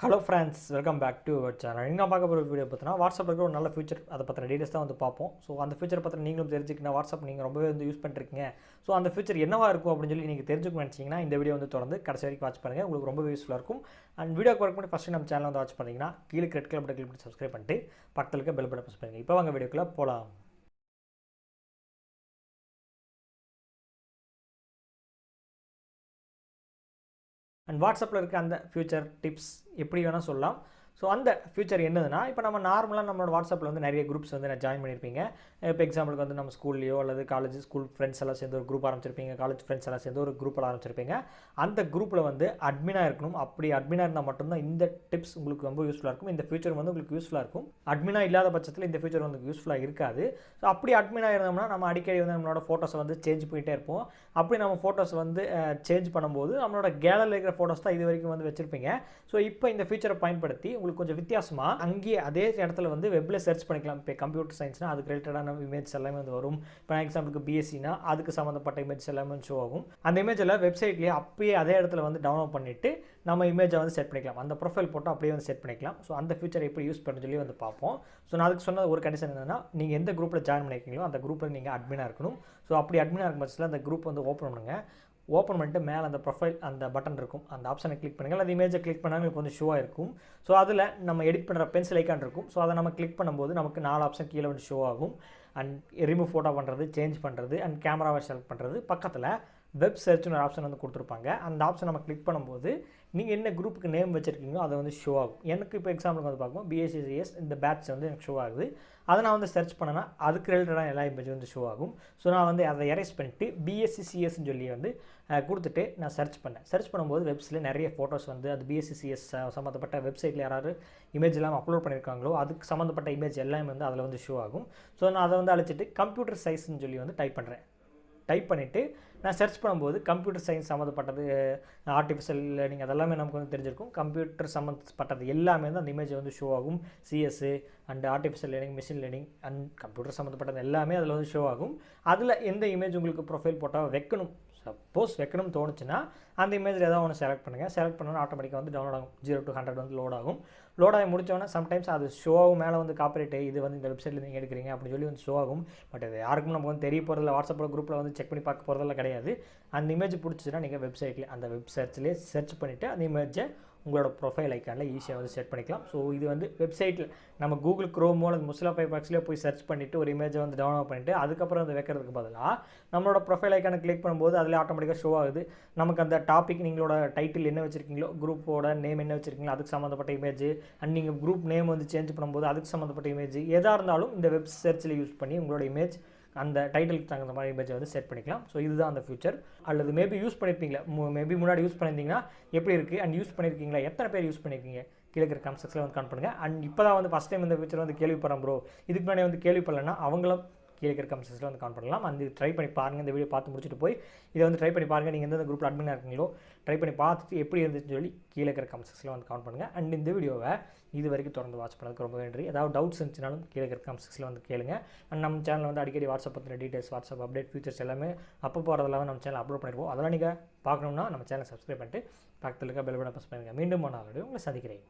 Hello friends, welcome back to our channel. நீங்கள் பார்க்க போகிற வீடியோ பார்த்தீங்கன்னா வாட்ஸ்அப்பில் இருக்கிற ஒரு நல்ல ஃபியூச்சர், அதை பற்றின டீடைல்ஸ் தான் வந்து பார்ப்போம். ஸோ அந்த ஃபியூச்சர் பற்றி நீங்களும் தெரிஞ்சுக்கணும். வாட்ஸ்அப் நீங்கள் ரொம்பவே வந்து யூஸ் பண்ணிருக்கீங்க. ஸோ அந்த ஃபியூச்சர் என்னவா இருக்கும் அப்படின்னு சொல்லி நீங்கள் தெரிஞ்சுக்கணும்னு நினச்சிங்கன்னா இந்த வீடியோ வந்து தொடர்ந்து கடைசி வரைக்கும் வாட்ச் பண்ணுங்கள். உங்களுக்கு ரொம்ப யூஸ்ஃபுல்லாக இருக்கும். அண்ட் வீடியோ பார்க்க முன்னாடி ஃபஸ்ட்டு நம்ம சேனல் வந்து வாட்ச் பண்ணிங்கன்னா கீழே ரெட் கலர் பட்டன் கிளிக் பண்ணி சப்ஸ்கிரைப் பண்ணிட்டு பக்கத்தில் இருக்க பெல் பட்டன் ப்ரெஸ் பண்ணுங்கள். இப்போ வாங்க வீடியோக்குள்ளே போகலாம். அண்ட் வாட்ஸ்அப்பில் இருக்க அந்த ஃபியூச்சர் டிப்ஸ் எப்படி வேணால் சொல்லலாம். ஸோ அந்த ஃபியூச்சர் என்னதுன்னா, இப்போ நம்ம நார்மலாக நம்மளோட வாட்ஸ்அப்பில் வந்து நிறைய குரூப்ஸ் வந்து நான் ஜாயின் பண்ணியிருப்பீங்க. இப்போ எக்ஸாம்பிளுக்கு வந்து நம்ம ஸ்கூல்லையோ அல்லது காலேஜ் ஸ்கூல் ஃப்ரெண்ட்ஸ் எல்லாம் சேர்ந்து ஒரு குரூப் ஆரம்பிச்சிருப்பீங்க. காலேஜ் ஃப்ரெண்ட்ஸ் எல்லாம் சேர்ந்து ஒரு குரூப் ஆரம்பிச்சிருப்பீங்க. அந்த குரூப்பில் வந்து அட்மினாக இருக்கணும். அப்படி அட்மினாக இருந்தால் மட்டும்தான் இந்த டிப்ஸ் உங்களுக்கு ரொம்ப யூஸ்ஃபுல்லாக இருக்கும். இந்த ஃபியூச்சர் வந்து உங்களுக்கு யூஸ்ஃபுல்லாக இருக்கும். அட்மினாக இல்லாத பட்சத்தில் இந்த ஃபியூச்சர் வந்து யூஸ்ஃபுல்லாக இருக்காது. ஸோ அப்படி அட்மினாக இருந்தோம்னா நம்ம அடிக்கடி வந்து நம்மளோட ஃபோட்டோஸை வந்து சேஞ்ச் பண்ணிகிட்டே இருப்போம். அப்படி நம்ம ஃபோட்டோஸ் வந்து சேஞ்ச் பண்ணும்போது நம்மளோட கேலரியில் இருக்கிற ஃபோட்டோஸ் தான் இது வரைக்கும் வந்து வச்சுருப்பீங்க. ஸோ இப்போ இந்த ஃபியூச்சரை பயன்படுத்தி உங்களுக்கு கொஞ்சம் வித்தியாசமாக அங்கேயே அதே இடத்துல வந்து வெப்பில் சர்ச் பண்ணிக்கலாம். இப்போ கம்ப்யூட்டர் சயின்ஸ்னால் அதுக்கு ரிலேட்டடான இமேஜ் எல்லாமே வந்து வரும். இப்போ எக்ஸாம்பிளுக்கு பிஎஸ்சினா அதுக்கு சம்மந்தப்பட்ட இமேஜ் எல்லாமே ஷோ ஆகும். அந்த இமேஜ் எல்லாம் வெப்சைட்லேயே அப்படியே அதே இடத்துல வந்து டவுன்லோட் பண்ணிவிட்டு நம்ம இமேஜை வந்து செட் பண்ணிக்கலாம். அந்த ப்ரொஃபைல் போட்டு அப்படியே வந்து செட் பண்ணிக்கலாம். ஸோ அந்த ஃபியூச்சர் எப்படி யூஸ் பண்ண சொல்லி வந்து பார்ப்போம். ஸோ நான் அதுக்கு சொன்ன ஒரு கண்டிஷன் என்னென்னா, நீங்கள் எந்த குரூப்பில் ஜாயின் பண்ணியிருக்கீங்களோ அந்த குரூப்பில் நீங்கள் அட்மினாக இருக்கணும். ஸோ அப்படி அட்மினாக இருக்கும் பட்சத்தில் அந்த குரூப் வந்து ஓப்பன் பண்ணுங்கள். ஓப்பன் பண்ணிட்டு மேலே அந்த ப்ரொஃபைல் அந்த பட்டன் இருக்கும், அந்த ஆப்ஷனை கிளிக் பண்ணுங்கள். அந்த இமேஜை கிளிக் பண்ணால் உங்களுக்கு வந்து ஷோ ஆகிருக்கும். ஸோ அதில் நம்ம எடிட் பண்ணுற பென்சில் ஐக்கான் இருக்கும். ஸோ அதை நம்ம கிளிக் பண்ணும்போது நமக்கு 4 ஆப்ஷன் கீழே வந்து ஷோ ஆகும். அண்ட் ரிமூவ் ஃபோட்டோ பண்ணுறது, சேஞ்ச் பண்ணுறது, அண்ட் கேமராவை செலக்ட் பண்ணுறது. பக்கத்தில் வெப் சர்ச்னு ஒரு ஆப்ஷன் வந்து கொடுத்துருப்பாங்க. அந்த ஆப்ஷன் நம்ம கிளிக் பண்ணும்போது நீங்கள் என்ன குரூப்புக்கு நேம் வச்சுருக்கீங்களோ அதை வந்து ஷோ ஆகும். எனக்கு இப்போ எக்ஸாம்பிளுக்கு வந்து பார்க்கும்போது பிஎஸ்சிஎஸ் இந்த பேட்ச் வந்து எனக்கு ஷோ ஆகுது. அதை நான் வந்து சர்ச் பண்ணேன்னா அதுக்கு ரிலேட்டடான எல்லா இமேஜ் வந்து ஷோ ஆகும். ஸோ நான் வந்து அதை எரேஸ் பண்ணிட்டு பிஎஸ்சிஎஸ்ன்னு சொல்லி வந்து கொடுத்துட்டு நான் சர்ச் பண்ணேன். சர்ச் பண்ணும்போது வெப்ஸில் நிறைய ஃபோட்டோஸ் வந்து அது பிஎஸ்சிஎஸ் சம்மந்தப்பட்ட வெப்சைட்டில் யாராவது இமேஜ் எல்லாம் அப்லோட் பண்ணியிருக்காங்களோ அதுக்கு சம்மந்தப்பட்ட இமேஜ் எல்லாமே வந்து அதில் வந்து ஷோ ஆகும். ஸோ நான் அதை வந்து அழைச்சிட்டு கம்ப்யூட்டர் சயின்ஸ்ன்னு சொல்லி வந்து டைப் பண்ணுறேன். டைப் பண்ணிவிட்டு நான் சர்ச் பண்ணும்போது கம்ப்யூட்டர் சயின்ஸ் சம்மந்தப்பட்டது, ஆர்டிஃபிஷியல் லேர்னிங் அதெல்லாமே நமக்கு வந்து தெரிஞ்சிருக்கும். கம்ப்யூட்டர் சம்மந்தப்பட்டது எல்லாமே வந்து அந்த இமேஜ் வந்து ஷோ ஆகும். CS and artificial learning, machine learning and computer சம்மந்தப்பட்டது எல்லாமே அதில் வந்து ஷோ ஆகும். அதில் எந்த இமேஜ் உங்களுக்கு ப்ரொஃபைல் போட்டால் வைக்கணும், சப்போஸ் வைக்கணும்னு தோணுச்சுன்னா அந்த இமேஜில் ஏதாவது ஒன்று செலக்ட் பண்ணுங்கள். செலக்ட் பண்ணோன்னா ஆட்டோமேட்டிக்காக வந்து டவுன்லோட் ஆகும். 0 to 100 வந்து லோட் ஆகும். லோட் ஆகி முடித்தோன்னா சம்டைம்ஸ் அது ஷோ ஆகும். மேலே வந்து காப்பிரைட்டு இது வந்து இந்த வெப்சைட்டில் நீங்கள் எடுக்கிறீங்க அப்படின்னு சொல்லி வந்து ஷோ ஆகும். பட் அது யாருக்கும் நமக்கு வந்து தெரிய போகிறதில்ல. வாட்ஸ்அப்பில் குரூப்பில் வந்து செக் பண்ணி பார்க்க போகிறதெல்லாம் கிடையாது. அந்த இமேஜ் பிடிச்சிச்சுன்னா நீங்கள் வெப்சைட்லேயே அந்த வெப் சர்ச்லேயே சர்ச் பண்ணிவிட்டு அந்த இமேஜை உங்களோட ப்ரொஃபைல் ஐக்கானில் ஈஸியாக வந்து செட் பண்ணிக்கலாம். ஸோ இது வந்து வெப்சைட்டில் நம்ம கூகுள் க்ரோமோ அல்லது மொசில்லா ஃபயர்ஃபாக்ஸ்லேயே போய் சர்ச் பண்ணிவிட்டு ஒரு இமேஜை வந்து டவுன்லோட் பண்ணிவிட்டு அதுக்கப்புறம் வந்து வைக்கிறதுக்கு பதிலாக நம்மளோட ப்ரொஃபைல் ஐக்கானை கிளிக் பண்ணும்போது அதில் ஆட்டோமேட்டிக்காக ஷோ ஆகுது. நமக்கு அந்த டாபிக் நீங்களோட டைட்டில் என்ன வச்சுருக்கீங்களோ, குரூப்போட நேம் என்ன வச்சுருக்கீங்களோ அதுக்கு சம்மந்தப்பட்ட இமேஜ், அண்ட் நீங்கள் குரூப் நேம் வந்து சேஞ்ச் பண்ணும்போது அதுக்கு சம்மந்தப்பட்ட இமேஜ் எதாக இருந்தாலும் இந்த வெப் சர்ச்சில் யூஸ் பண்ணி உங்களோட இமேஜ் அந்த டைட்டிலுக்கு தகுந்த மாதிரி இமேஜை வந்து செட் பண்ணிக்கலாம். ஸோ இதுதான் அந்த ஃபியூச்சர். அல்லது மேபி யூஸ் பண்ணியிருப்பீங்களா, மேபி முன்னாடி யூஸ் பண்ணியிருந்தீங்கன்னா எப்படி இருக்குது அண்ட் யூஸ் பண்ணியிருக்கீங்களா, எத்தனை பேர் யூஸ் பண்ணியிருக்கீங்க கீழே இருக்கிற கமெண்ட் செக்ஷனில் வந்து கமெண்ட் பண்ணுங்கள். அண்ட் இப்போ தான் வந்து ஃபஸ்ட் டைம் இந்த ஃபியூச்சர் வந்து கேள்விப்படுறேன் ப்ரோ, இதுக்கு முன்னாடி வந்து கேள்விப்படலைன்னா அவங்களும் கீழே இருக்கிற கமெண்ட் செக்ஷனில் வந்து கமெண்ட் பண்ணலாம். அந்த ட்ரை பண்ணி பாருங்கள். இந்த வீடியோ பார்த்து முடிச்சுட்டு போய் இதை வந்து ட்ரை பண்ணி பாருங்கள். நீங்கள் எந்தெந்த குரூப்பில் அட்மினாக இருக்கீங்களோ ட்ரை பண்ணி பார்த்துட்டு எப்படி இருந்துச்சுன்னு சொல்லி கீழே இருக்கிற கமெண்ட் செக்ஷனில் வந்து கமெண்ட் பண்ணுங்கள். அண்ட் இந்த வீடியோவை இது வரைக்கும் தொடர்ந்து வாட்ச் பண்ணதுக்கு ரொம்ப நன்றி. ஏதாவது டவுட்ஸ் இருந்துச்சுனாலும் கீழே இருக்கிற கமெண்ட் செக்ஷனில் வந்து கேளுங்க. அண்ட் நம்ம சேனலில் வந்து அடிக்கடி வாட்ஸ்அப் பற்றின டீட்டெயில்ஸ், வாட்ஸ்அப் அப்டேட், ஃபியூச்சர்ஸ் எல்லாமே அப்போ போகிறதெல்லாம் நம்ம சேனல் அப்லோட் பண்ணிடுவோம். அதெல்லாம் நீங்கள் பார்க்கணுன்னா நம்ம சேனலை சப்ஸ்கிரைப் பண்ணிட்டு பக்கத்தில் இருக்க பெல் பட்டனை ப்ரெஸ் பண்ணுங்கள். மீண்டும் நாளோடு உங்களை சந்திக்கிறேன்.